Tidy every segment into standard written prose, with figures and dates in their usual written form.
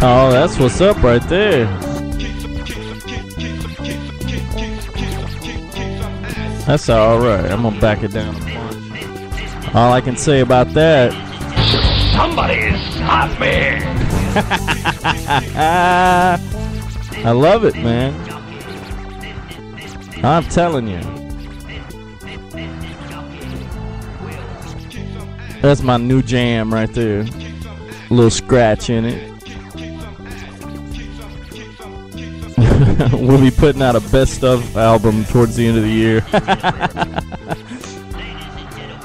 Oh, that's what's up right there. That's alright. I'm gonna back it down a bunch. All I can say about that. Somebody stop me! I love it, man. I'm telling you. That's my new jam right there. A little scratch in it. We'll be putting out a best of album towards the end of the year.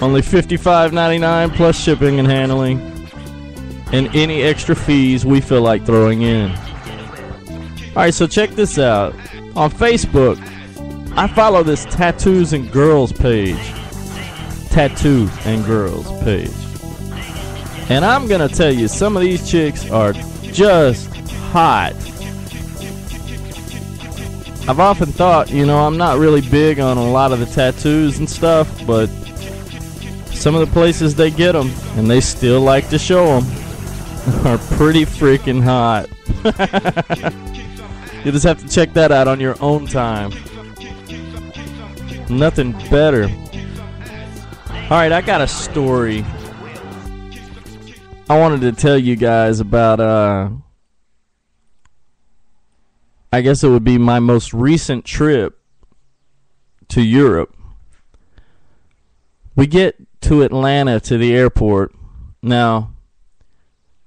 Only $55.99 plus shipping and handling, and any extra fees we feel like throwing in. Alright, so check this out. On Facebook, I follow this Tattoos and Girls page. Tattoo and Girls page. And I'm gonna tell you, some of these chicks are just hot. I've often thought, you know, I'm not really big on a lot of the tattoos and stuff, but some of the places they get them, and they still like to show them, are pretty freaking hot. You just have to check that out on your own time. Nothing better. Alright, I got a story I wanted to tell you guys about, I guess it would be my most recent trip to Europe. We get to Atlanta to the airport. Now,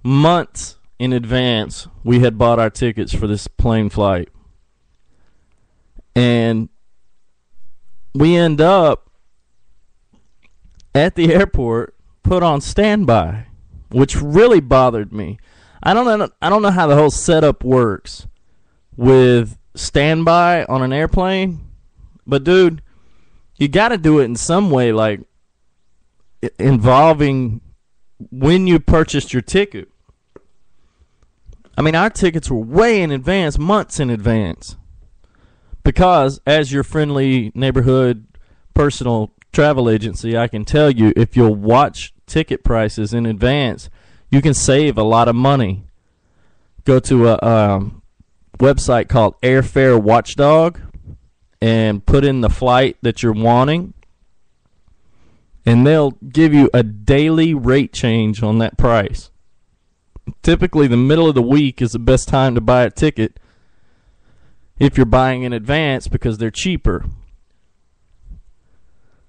months in advance, we had bought our tickets for this plane flight. And we end up at the airport put on standby, which really bothered me. I don't know how the whole setup works with standby on an airplane, but dude, you got to do it in some way, like involving when you purchased your ticket. I mean, our tickets were way in advance, months in advance, because as your friendly neighborhood personal travel agency, I can tell you, if you'll watch ticket prices in advance, you can save a lot of money. Go to a website called Airfare Watchdog and put in the flight that you're wanting, and they'll give you a daily rate change on that price. Typically, the middle of the week is the best time to buy a ticket if you're buying in advance, because they're cheaper.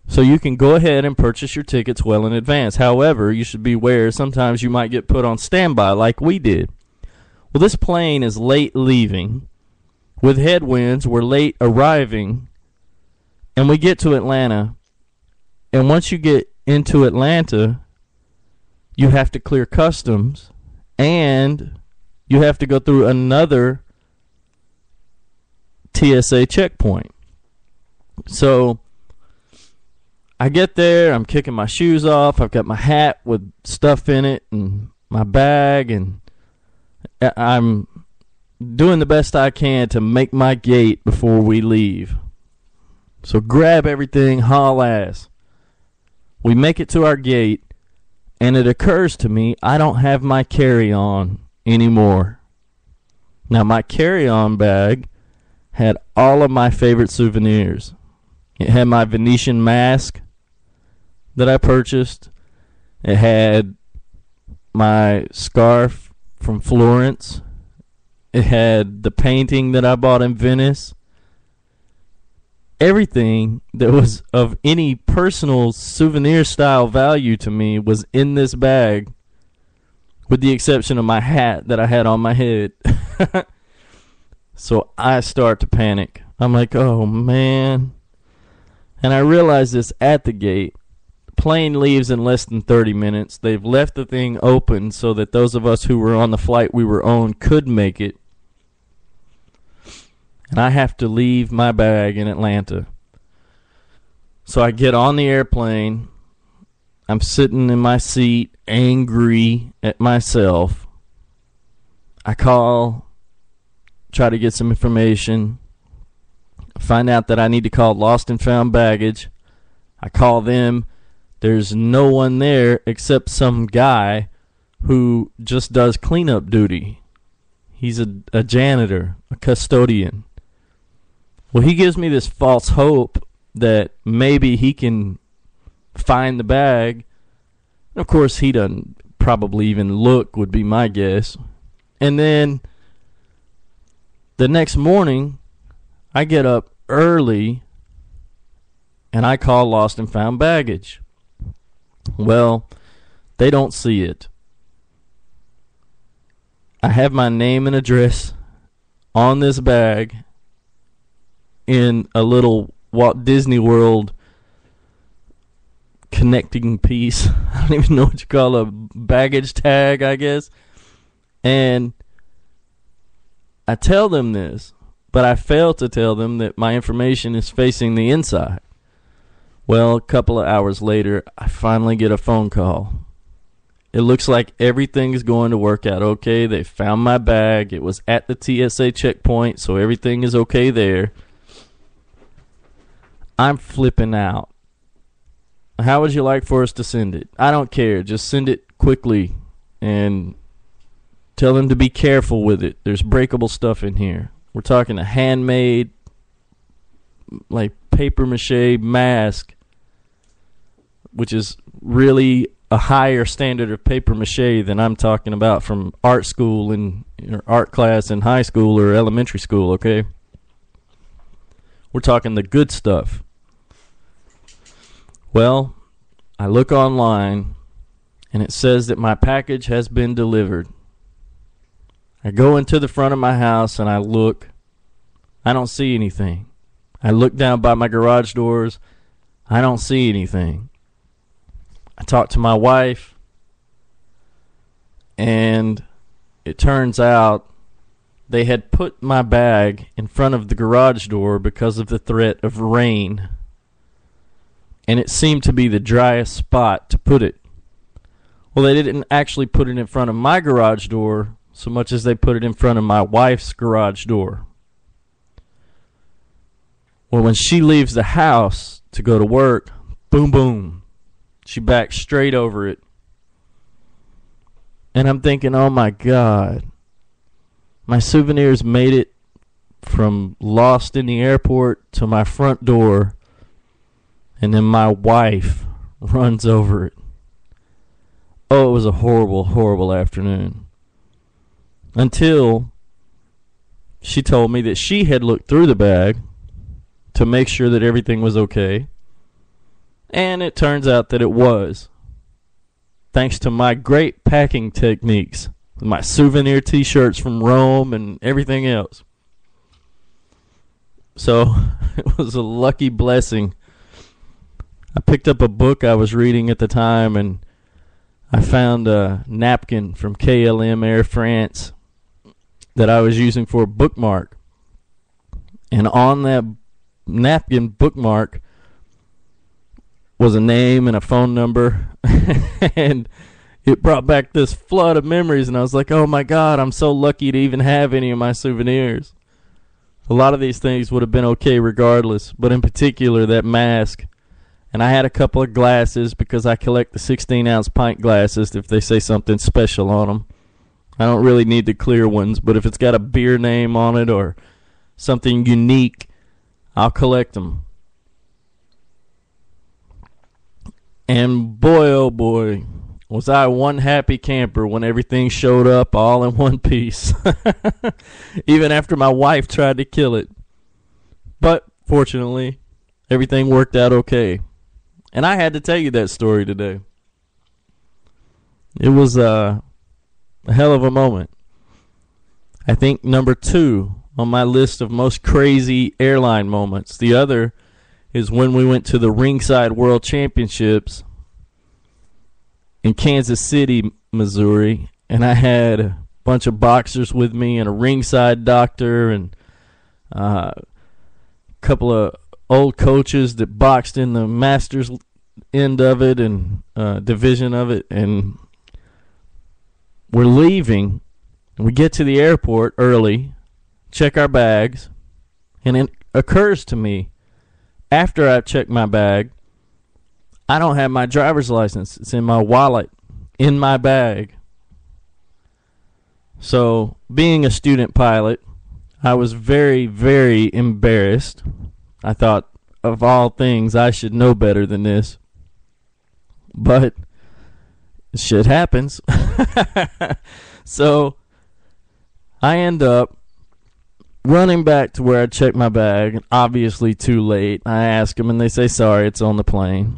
So you can go ahead and purchase your tickets well in advance. However, you should be aware sometimes you might get put on standby like we did. Well, this plane is late leaving. With headwinds, we're late arriving. And we get to Atlanta. And once you get into Atlanta, you have to clear customs. And you have to go through another TSA checkpoint. So I get there, I'm kicking my shoes off, I've got my hat with stuff in it and my bag, and I'm doing the best I can to make my gate before we leave. So grab everything, haul ass. We make it to our gate, and it occurs to me I don't have my carry-on anymore. Now, my carry-on bag had all of my favorite souvenirs. It had my Venetian mask that I purchased. It had my scarf from Florence. It had the painting that I bought in Venice. Everything that was of any personal souvenir style value to me was in this bag, with the exception of my hat that I had on my head. So I start to panic. I'm like, oh man. And I realize this at the gate. The plane leaves in less than 30 minutes. They've left the thing open so that those of us who were on the flight we were on could make it. And I have to leave my bag in Atlanta. So I get on the airplane. I'm sitting in my seat, angry at myself. I call, try to get some information. Find out that I need to call Lost and Found Baggage. I call them. There's no one there except some guy who just does cleanup duty. He's a janitor, a custodian. Well, he gives me this false hope that maybe he can find the bag. Of course, he doesn't probably even look, would be my guess. And then the next morning, I get up early and I call lost and found baggage. Well, they don't see it. I have my name and address on this bag in a little Walt Disney World connecting piece. I don't even know what you call a baggage tag, I guess. And I tell them this, but I fail to tell them that my information is facing the inside. Well, a couple of hours later, I finally get a phone call. It looks like everything's going to work out okay. They found my bag. It was at the TSA checkpoint, so everything is okay there. I'm flipping out. How would you like for us to send it? I don't care. Just send it quickly and tell them to be careful with it. There's breakable stuff in here. We're talking a handmade, like, paper mache mask, which is really a higher standard of paper mache than I'm talking about from art school and art class in high school or elementary school, okay? We're talking the good stuff. Well, I look online and it says that my package has been delivered. I go into the front of my house and I look. I don't see anything. I look down by my garage doors. I don't see anything. I talk to my wife, and it turns out they had put my bag in front of the garage door because of the threat of rain. And it seemed to be the driest spot to put it. Well, they didn't actually put it in front of my garage door so much as they put it in front of my wife's garage door. Well, when she leaves the house to go to work, boom, boom, she backs straight over it. And I'm thinking, oh my God, my souvenirs made it from lost in the airport to my front door, and then my wife runs over it. Oh, it was a horrible, horrible afternoon. Until she told me that she had looked through the bag to make sure that everything was okay. And it turns out that it was. Thanks to my great packing techniques. My souvenir t-shirts from Rome and everything else. So, it was a lucky blessing. I picked up a book I was reading at the time, and I found a napkin from KLM Air France that I was using for a bookmark. And on that napkin bookmark was a name and a phone number. And it brought back this flood of memories, and I was like, oh my God, I'm so lucky to even have any of my souvenirs. A lot of these things would have been okay regardless, but in particular that mask. And I had a couple of glasses because I collect the 16-ounce pint glasses if they say something special on them. I don't really need the clear ones, but if it's got a beer name on it or something unique, I'll collect them. And boy, oh boy, was I one happy camper when everything showed up all in one piece. Even after my wife tried to kill it. But fortunately, everything worked out okay. And I had to tell you that story today. It was a hell of a moment. I think number 2 on my list of most crazy airline moments. The other is when we went to the Ringside World Championships in Kansas City, Missouri, and I had a bunch of boxers with me and a ringside doctor and a couple of old coaches that boxed in the Masters end of it and division of it, and we're leaving, and we get to the airport early, check our bags, and it occurs to me, after I check my bag, I don't have my driver's license. It's in my wallet, in my bag. So, being a student pilot, I was very, very embarrassed. I thought, of all things, I should know better than this. But shit happens. So, I end up running back to where I checked my bag, and obviously too late. I ask them, and they say, sorry, it's on the plane.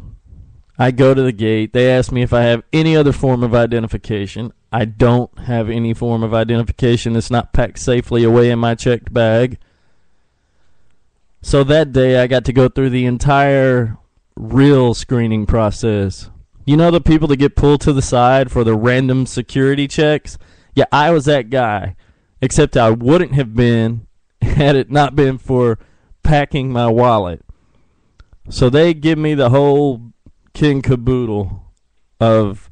I go to the gate. They ask me if I have any other form of identification. I don't have any form of identification that's not packed safely away in my checked bag. So that day, I got to go through the entire real screening process. You know the people that get pulled to the side for the random security checks? Yeah, I was that guy, except I wouldn't have been had it not been for packing my wallet. So they give me the whole king caboodle of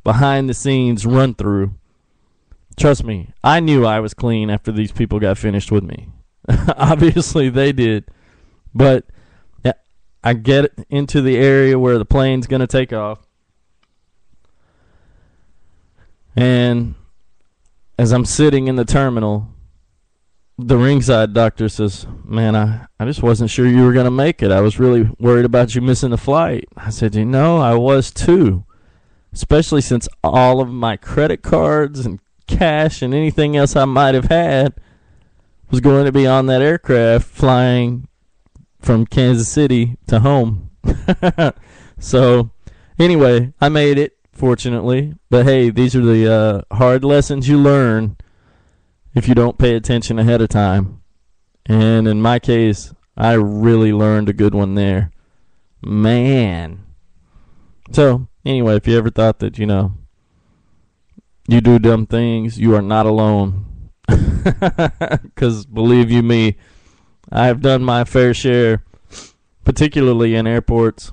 behind-the-scenes run-through. Trust me, I knew I was clean after these people got finished with me. Obviously, they did. But I get into the area where the plane's going to take off. And as I'm sitting in the terminal, the ringside doctor says, man, I just wasn't sure you were going to make it. I was really worried about you missing the flight. I said, you know, I was too. Especially since all of my credit cards and cash and anything else I might have had was going to be on that aircraft flying from Kansas City to home. So, anyway, I made it, fortunately. But, hey, these are the hard lessons you learn if you don't pay attention ahead of time. And in my case, I really learned a good one there. Man. So, anyway, if you ever thought that, you know, you do dumb things, you are not alone. Because believe you me, I have done my fair share, particularly in airports,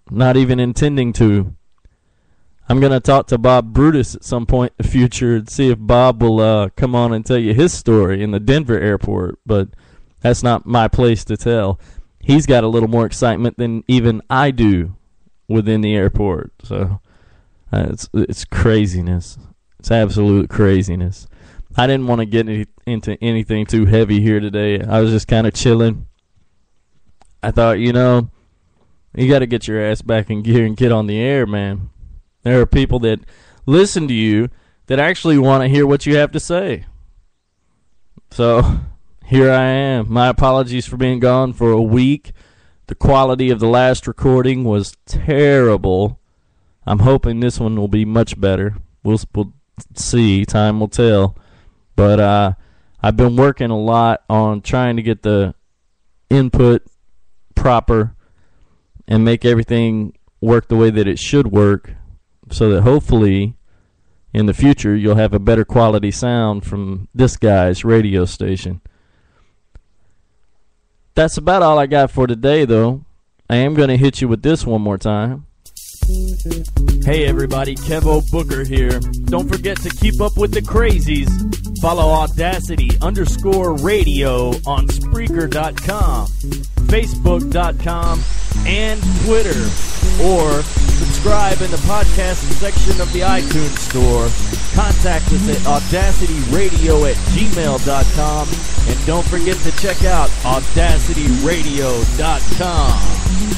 not even intending to. I'm going to talk to Bob Brutus at some point in the future and see if Bob will come on and tell you his story in the Denver airport, but that's not my place to tell. He's got a little more excitement than even I do within the airport. So it's craziness. It's absolute craziness. I didn't want to get into anything too heavy here today. I was just kind of chilling. I thought, you know, you got to get your ass back in gear and get on the air, man. There are people that listen to you that actually want to hear what you have to say. So here I am. My apologies for being gone for a week. The quality of the last recording was terrible. I'm hoping this one will be much better. We'll see. Time will tell. But I've been working a lot on trying to get the input proper and make everything work the way that it should work, so that hopefully in the future you'll have a better quality sound from this guy's radio station. That's about all I got for today, though. I am going to hit you with this one more time. Hey everybody, Kevo Booker here. Don't forget to keep up with the crazies. Follow Audacity_radio on Spreaker.com, Facebook.com, and Twitter. Or subscribe in the podcast section of the iTunes store. Contact us at audacityradio@gmail.com. And don't forget to check out audacityradio.com.